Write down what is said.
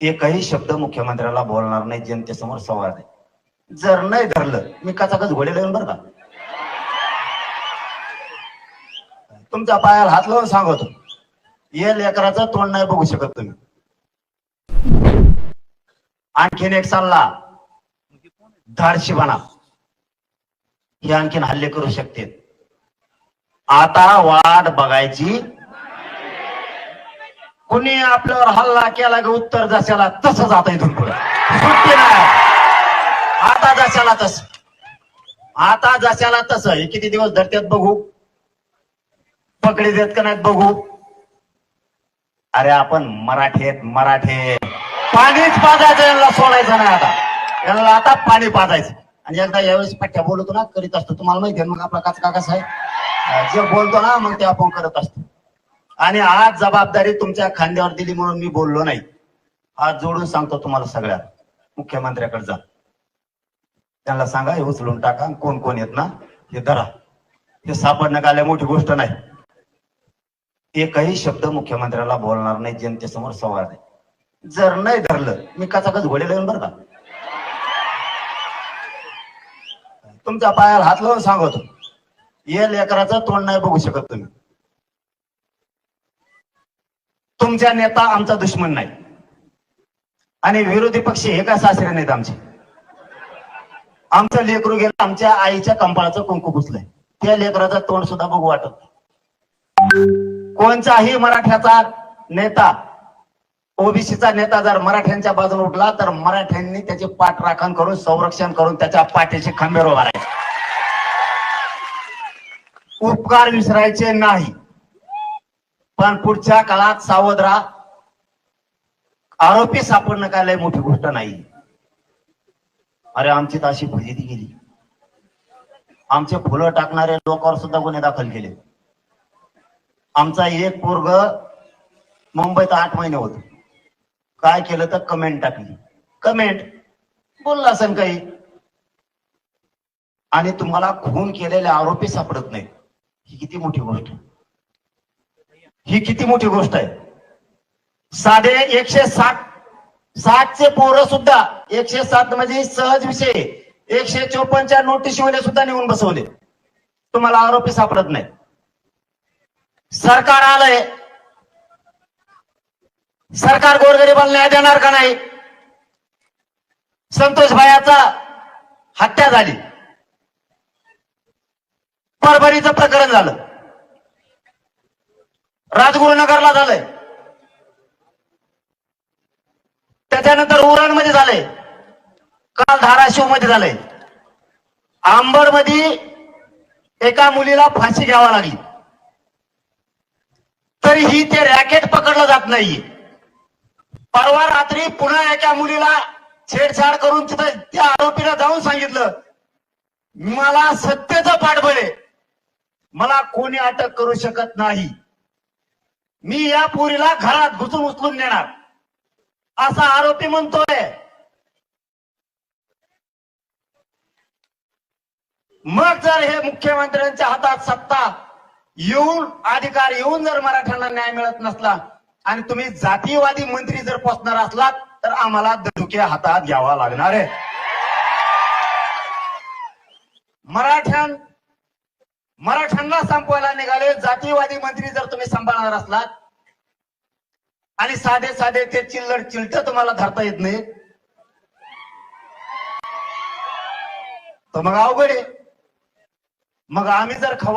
एकही शब्द मुख्यमंत्र्याला बोलणार नाही जनतेसमोर संवाद आहे. जर नाही धरलं मी कचाकच घोडे लावून बरं का. तुमच्या पायाला हात लावून सांगतो, ये लेकराचं तोंड नाही बघू शकत तुम्ही. आणखीन एक सल्ला, धाडशीपणा हे आणखीन हल्ले करू शकते. आता वाट बघायची. कुणी आपल्यावर हल्ला केला की उत्तर जशाला तसं जाता इथून पुढे सुट्टी नाही. आता जशाला तस, आता जशाला तसं. हे किती दिवस धरत्यात बघू, पकडी देत का नाहीत बघू. अरे आपण मराठे पाणीच पाजायचं, यांना सोडायचं नाही. आता यांना आता पाणी पाजायचं. आणि एकदा यावेळेस पठ्ठ्या बोलतो ना, करीत असतो. तुम्हाला माहिती आहे मग आपला काका कसं आहे, जे बोलतो ना मग ते आपण करत असतो. आणि आज जबाबदारी तुमच्या खांद्यावर दिली म्हणून मी बोललो नाही. आज जोडून सांगतो तुम्हाला सगळ्या, मुख्यमंत्र्याकडे जा, त्यांना सांगा हे उचलून टाका. कोण कोण येत ना हे धरा. हे सापडणं काय मोठी गोष्ट नाही. एकही शब्द मुख्यमंत्र्याला बोलणार नाही जनतेसमोर संवाद आहे. जर नाही धरलं मी कचाकच घोडे लावून बरं का. तुमच्या पायाला हात लावून सांगतो, ये लेकराचं तोंड नाही बघू शकत तुम्ही. तुमचा नेता आमचा दुश्मन नाही आणि विरोधी पक्ष हे काय सासरे नाहीत आमचे. आमचं लेकरू गेलं, आमच्या आईच्या कंपाळाचं कुंकू पुसलंय, त्या लेकराचं तोंड सुद्धा बघू वाटत. कोणताही मराठ्याचा नेता, ओबीसीचा नेता जर मराठ्यांच्या बाजूने उठला तर मराठ्यांनी त्याचे पाठराखण करून संरक्षण करून त्याच्या पाठीशी खंबीर उभा राहायचे. उपकार विसरायचे नाही. पण पुढच्या काळात सावध राहा. आरोपी सापडणं काय लय मोठी गोष्ट नाही. अरे आमची तर अशी फजिती गेली, आमचे फुलं टाकणारे लोकांवर सुद्धा गुन्हे दाखल केले. आमचा एक पोरग मुंबईत 8 महिने होत, काय केलं तर कमेंट टाकली. कमेंट बोलला असेल काही, आणि तुम्हाला खून केलेले आरोपी सापडत नाही. ही किती मोठी गोष्ट, ही किती मोठी गोष्ट आहे. साधे 160 चे पोरं सुद्धा 107 म्हणजे सहज विषय 154च्या नोटीसमध्ये सुद्धा नेऊन बसवले. तुम्हाला आरोपी सापडत नाही. सरकार आलंय, सरकार गोरगरिबाला न्याय देणार का नाही. संतोष भायाचा हत्या झाली, परभणीचं प्रकरण झालं, राजगुरुनगरला झालंय, त्याच्यानंतर उरणमध्ये झालंय, काल धाराशिव मध्ये झालंय, आंबड मध्ये एका मुलीला फाशी घ्यावा लागली. तरीही ते रॅकेट पकडलं जात नाहीये. परवा रात्री पुन्हा एका मुलीला छेडछाड करून तिथं त्या आरोपीला जाऊन सांगितलं, मला सत्तेचं पाठबळ आहे, मला कोणी अटक करू शकत नाही, मी या पोरीला घरात घुसून उचलून नेणार, असा आरोपी म्हणतोय. मग जर हे मुख्यमंत्र्यांच्या हातात सत्ता येऊन, अधिकार येऊन जर मराठ्यांना न्याय मिळत नसला आणि तुम्ही जातीयवादी मंत्री जर पोचणार असलात तर आम्हाला धनुके हातात घ्यावा लागणार आहे. मराठ्यांना संपवायला निघाले जातीयवादी मंत्री जर तुम्ही सांभाळणार असलात आणि साधे साधे ते चिल्लर चिलट तुम्हाला धरता येत नाही तर मग अवघड आहे. मग आम्ही जर